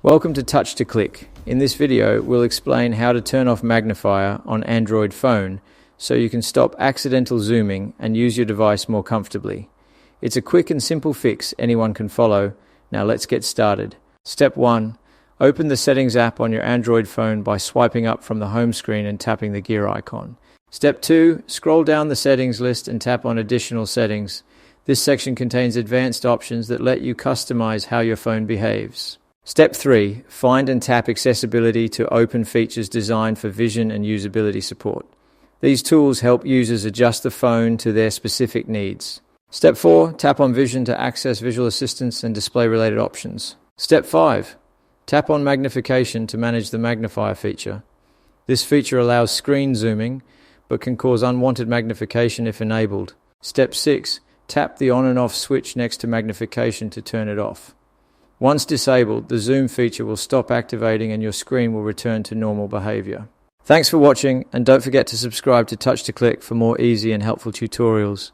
Welcome to Touch to Click. In this video, we'll explain how to turn off Magnifier on Android phone so you can stop accidental zooming and use your device more comfortably. It's a quick and simple fix anyone can follow. Now let's get started. Step 1. Open the Settings app on your Android phone by swiping up from the home screen and tapping the gear icon. Step 2. Scroll down the settings list and tap on Additional Settings. This section contains advanced options that let you customize how your phone behaves. Step 3. Find and tap Accessibility to open features designed for vision and usability support. These tools help users adjust the phone to their specific needs. Step 4. Tap on Vision to access visual assistance and display-related options. Step 5. Tap on Magnification to manage the Magnifier feature. This feature allows screen zooming, but can cause unwanted magnification if enabled. Step 6. Tap the on and off switch next to Magnification to turn it off. Once disabled, the zoom feature will stop activating and your screen will return to normal behavior. Thanks for watching, and don't forget to subscribe to Touch to Click for more easy and helpful tutorials.